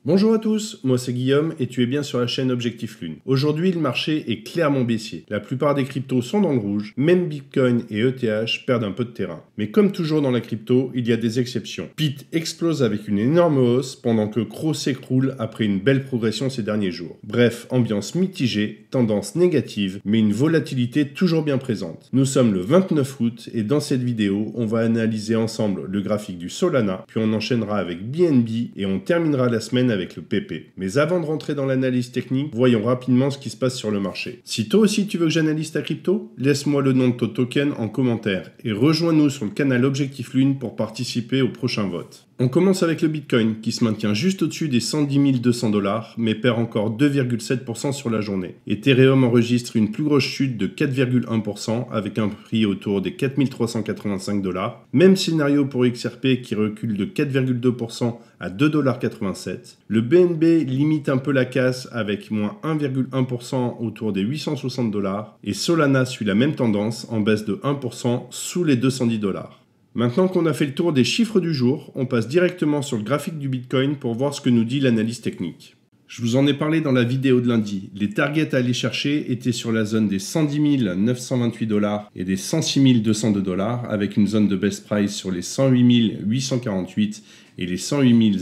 Bonjour à tous, moi c'est Guillaume et tu es bien sur la chaîne Objectif Lune. Aujourd'hui le marché est clairement baissier. La plupart des cryptos sont dans le rouge, même Bitcoin et ETH perdent un peu de terrain. Mais comme toujours dans la crypto, il y a des exceptions. BIT explose avec une énorme hausse pendant que CRO s'écroule après une belle progression ces derniers jours. Bref, ambiance mitigée, tendance négative, mais une volatilité toujours bien présente. Nous sommes le 29 août et dans cette vidéo, on va analyser ensemble le graphique du Solana, puis on enchaînera avec BNB et on terminera la semaine avec le PP. Mais avant de rentrer dans l'analyse technique, voyons rapidement ce qui se passe sur le marché. Si toi aussi tu veux que j'analyse ta crypto, laisse-moi le nom de ton token en commentaire et rejoins-nous sur le canal Objectif Lune pour participer au prochain vote. On commence avec le Bitcoin qui se maintient juste au-dessus des 110 200 $ mais perd encore 2,7% sur la journée. Ethereum enregistre une plus grosse chute de 4,1% avec un prix autour des 4 385 $. Même scénario pour XRP qui recule de 4,2% à 2,87 $. Le BNB limite un peu la casse avec moins 1,1% autour des 860 $. Et Solana suit la même tendance en baisse de 1% sous les 210 $. Maintenant qu'on a fait le tour des chiffres du jour, on passe directement sur le graphique du Bitcoin pour voir ce que nous dit l'analyse technique. Je vous en ai parlé dans la vidéo de lundi. Les targets à aller chercher étaient sur la zone des 110 928 $ et des 106 202 $ avec une zone de best price sur les 108 848 et les 108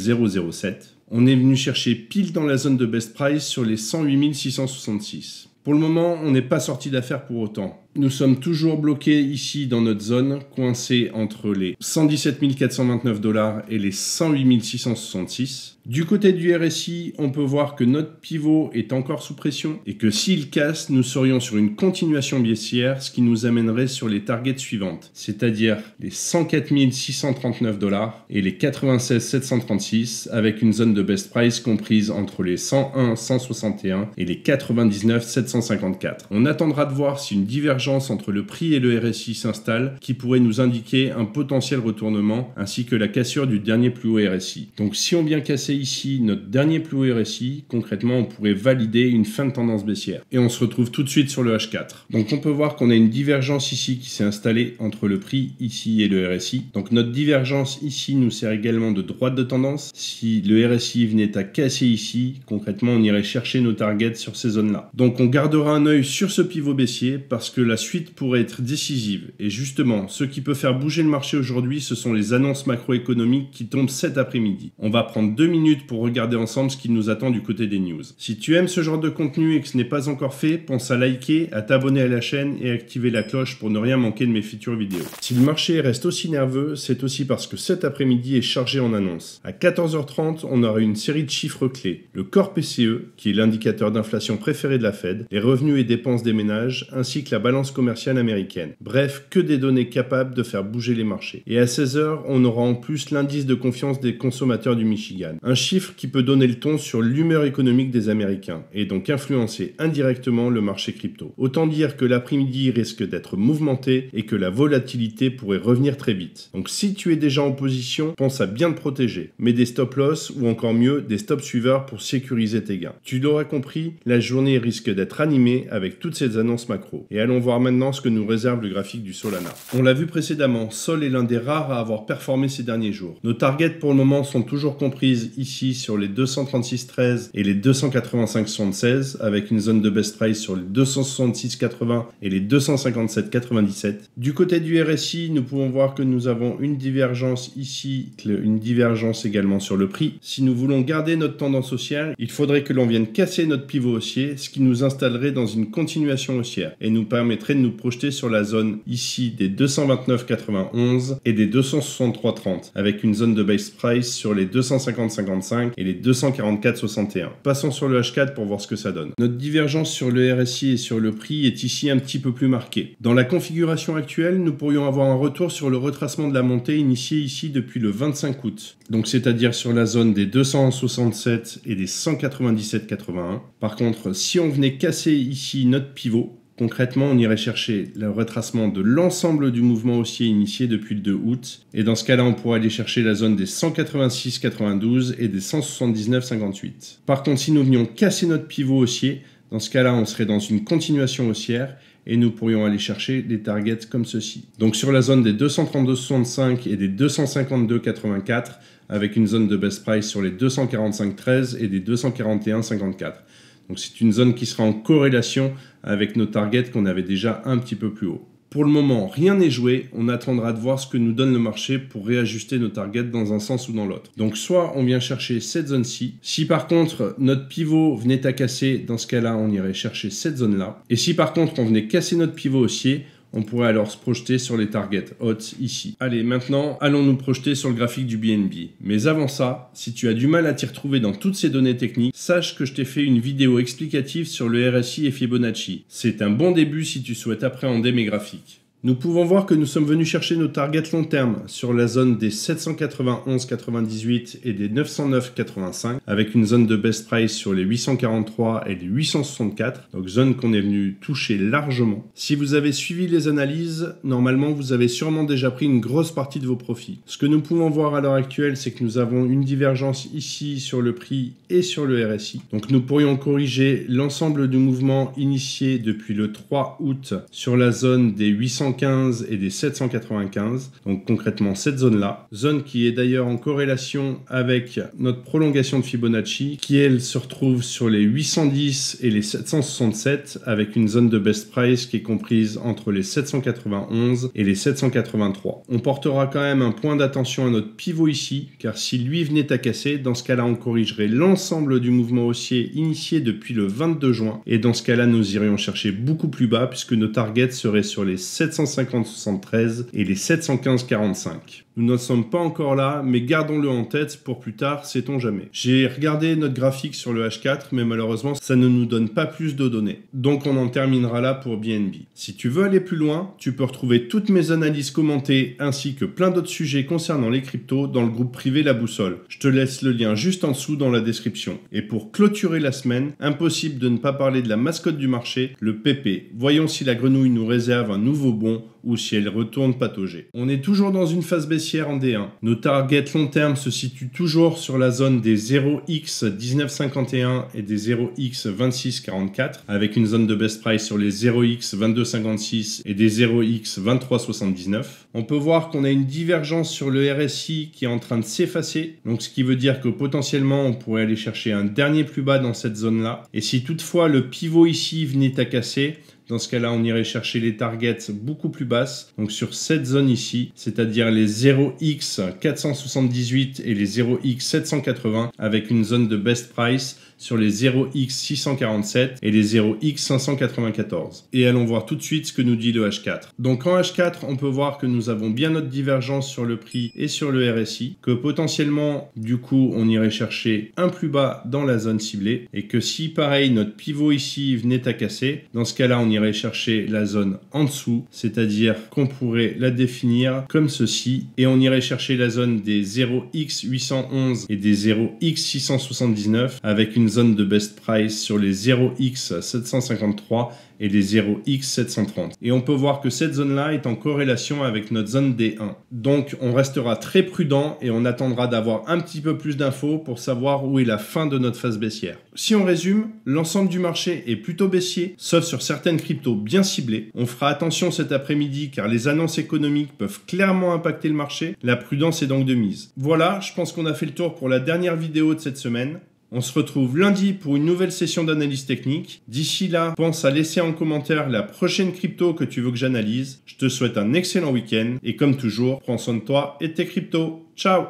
007. On est venu chercher pile dans la zone de best price sur les 108 666. Pour le moment, on n'est pas sorti d'affaire pour autant. Nous sommes toujours bloqués ici dans notre zone, coincés entre les 117 429 $ et les 108 666. Du côté du RSI, on peut voir que notre pivot est encore sous pression et que s'il casse, nous serions sur une continuation baissière, ce qui nous amènerait sur les targets suivantes, c'est-à-dire les 104 639 $ et les 96 736 avec une zone de best price comprise entre les 101 161 et les 99 754. On attendra de voir si une divergence entre le prix et le RSI s'installe qui pourrait nous indiquer un potentiel retournement ainsi que la cassure du dernier plus haut RSI. Donc si on vient casser ici notre dernier plus haut RSI, concrètement on pourrait valider une fin de tendance baissière. Et on se retrouve tout de suite sur le H4. Donc on peut voir qu'on a une divergence ici qui s'est installée entre le prix ici et le RSI. Donc notre divergence ici nous sert également de droite de tendance. Si le RSI venait à casser ici, concrètement on irait chercher nos targets sur ces zones-là. Donc on gardera un œil sur ce pivot baissier parce que la suite pourrait être décisive. Et justement, ce qui peut faire bouger le marché aujourd'hui, ce sont les annonces macroéconomiques qui tombent cet après-midi. On va prendre 2 minutes pour regarder ensemble ce qui nous attend du côté des news. Si tu aimes ce genre de contenu et que ce n'est pas encore fait, pense à liker, à t'abonner à la chaîne et activer la cloche pour ne rien manquer de mes futures vidéos. Si le marché reste aussi nerveux, c'est aussi parce que cet après-midi est chargé en annonces. À 14h30, on aura une série de chiffres clés. Le Core PCE, qui est l'indicateur d'inflation préféré de la Fed, les revenus et dépenses des ménages, ainsi que la balance commerciale américaine. Bref, que des données capables de faire bouger les marchés. Et à 16h, on aura en plus l'indice de confiance des consommateurs du Michigan. Un chiffre qui peut donner le ton sur l'humeur économique des Américains et donc influencer indirectement le marché crypto. Autant dire que l'après-midi risque d'être mouvementé et que la volatilité pourrait revenir très vite. Donc si tu es déjà en position, pense à bien te protéger. Mets des stop loss ou encore mieux, des stop suiveurs pour sécuriser tes gains. Tu l'auras compris, la journée risque d'être animée avec toutes ces annonces macro. Et allons voir maintenant ce que nous réserve le graphique du Solana. On l'a vu précédemment, Sol est l'un des rares à avoir performé ces derniers jours. Nos targets pour le moment sont toujours comprises ici sur les 236,13 et les 285,76 avec une zone de best price sur les 266,80 et les 257,97. Du côté du RSI, nous pouvons voir que nous avons une divergence ici, une divergence également sur le prix. Si nous voulons garder notre tendance haussière, il faudrait que l'on vienne casser notre pivot haussier, ce qui nous installerait dans une continuation haussière et nous permettrait de nous projeter sur la zone ici des 229,91 et des 263,30 avec une zone de base price sur les 250,55 et les 244,61. Passons sur le H4 pour voir ce que ça donne. Notre divergence sur le RSI et sur le prix est ici un petit peu plus marquée. Dans la configuration actuelle, nous pourrions avoir un retour sur le retracement de la montée initiée ici depuis le 25 août. Donc c'est-à-dire sur la zone des 267 et des 197,81. Par contre, si on venait casser ici notre pivot, concrètement, on irait chercher le retracement de l'ensemble du mouvement haussier initié depuis le 2 août. Et dans ce cas-là, on pourrait aller chercher la zone des 186,92 et des 179,58. Par contre, si nous venions casser notre pivot haussier, dans ce cas-là, on serait dans une continuation haussière et nous pourrions aller chercher des targets comme ceci. Donc sur la zone des 232,65 et des 252,84 avec une zone de best price sur les 245,13 et des 241,54. Donc c'est une zone qui sera en corrélation avec nos targets qu'on avait déjà un petit peu plus haut. Pour le moment, rien n'est joué, on attendra de voir ce que nous donne le marché pour réajuster nos targets dans un sens ou dans l'autre. Donc soit on vient chercher cette zone-ci, si par contre notre pivot venait à casser, dans ce cas-là on irait chercher cette zone-là, et si par contre on venait casser notre pivot haussier, on pourrait alors se projeter sur les targets hautes ici. Allez, maintenant, allons nous projeter sur le graphique du BNB. Mais avant ça, si tu as du mal à t'y retrouver dans toutes ces données techniques, sache que je t'ai fait une vidéo explicative sur le RSI et Fibonacci. C'est un bon début si tu souhaites appréhender mes graphiques. Nous pouvons voir que nous sommes venus chercher nos targets long terme sur la zone des 791,98 et des 909,85 avec une zone de best price sur les 843 et les 864, donc zone qu'on est venu toucher largement. Si vous avez suivi les analyses, normalement vous avez sûrement déjà pris une grosse partie de vos profits. Ce que nous pouvons voir à l'heure actuelle, c'est que nous avons une divergence ici sur le prix et sur le RSI. Donc nous pourrions corriger l'ensemble du mouvement initié depuis le 3 août sur la zone des 815 et des 795, donc concrètement cette zone-là, zone qui est d'ailleurs en corrélation avec notre prolongation de Fibonacci, qui elle se retrouve sur les 810 et les 767, avec une zone de best price qui est comprise entre les 791 et les 783. On portera quand même un point d'attention à notre pivot ici, car si lui venait à casser, dans ce cas-là on corrigerait l'ensemble du mouvement haussier initié depuis le 22 juin, et dans ce cas-là nous irions chercher beaucoup plus bas, puisque nos targets seraient sur les 750,73 et les 715,45. Nous n'en sommes pas encore là, mais gardons-le en tête pour plus tard, sait-on jamais. J'ai regardé notre graphique sur le H4, mais malheureusement, ça ne nous donne pas plus de données. Donc on en terminera là pour BNB. Si tu veux aller plus loin, tu peux retrouver toutes mes analyses commentées ainsi que plein d'autres sujets concernant les cryptos dans le groupe privé La Boussole. Je te laisse le lien juste en dessous dans la description. Et pour clôturer la semaine, impossible de ne pas parler de la mascotte du marché, le PP. Voyons si la grenouille nous réserve un nouveau bond ou si elle retourne patauger. On est toujours dans une phase baissière en D1. Nos targets long terme se situent toujours sur la zone des 0x 1951 et des 0x 2644 avec une zone de best price sur les 0x 2256 et des 0x 2379. On peut voir qu'on a une divergence sur le RSI qui est en train de s'effacer, donc ce qui veut dire que potentiellement on pourrait aller chercher un dernier plus bas dans cette zone-là. Et si toutefois le pivot ici venait à casser, dans ce cas-là, on irait chercher les targets beaucoup plus basses, donc sur cette zone ici, c'est-à-dire les 0x 478 et les 0x 780 avec une zone de best price sur les 0x 647 et les 0x 594. Et allons voir tout de suite ce que nous dit le H4. Donc en H4, on peut voir que nous avons bien notre divergence sur le prix et sur le RSI, que potentiellement, du coup, on irait chercher un plus bas dans la zone ciblée, et que si, pareil, notre pivot ici venait à casser, dans ce cas-là, on irait chercher la zone en dessous, c'est-à-dire qu'on pourrait la définir comme ceci, et on irait chercher la zone des 0x 811 et des 0x 679 avec une zone de best price sur les 0x 753 et les 0x 730. Et on peut voir que cette zone-là est en corrélation avec notre zone D1. Donc on restera très prudent et on attendra d'avoir un petit peu plus d'infos pour savoir où est la fin de notre phase baissière. Si on résume, l'ensemble du marché est plutôt baissier, sauf sur certaines cryptos bien ciblées. On fera attention cet après-midi car les annonces économiques peuvent clairement impacter le marché. La prudence est donc de mise. Voilà, je pense qu'on a fait le tour pour la dernière vidéo de cette semaine. On se retrouve lundi pour une nouvelle session d'analyse technique. D'ici là, pense à laisser en commentaire la prochaine crypto que tu veux que j'analyse. Je te souhaite un excellent week-end et comme toujours, prends soin de toi et de tes cryptos. Ciao!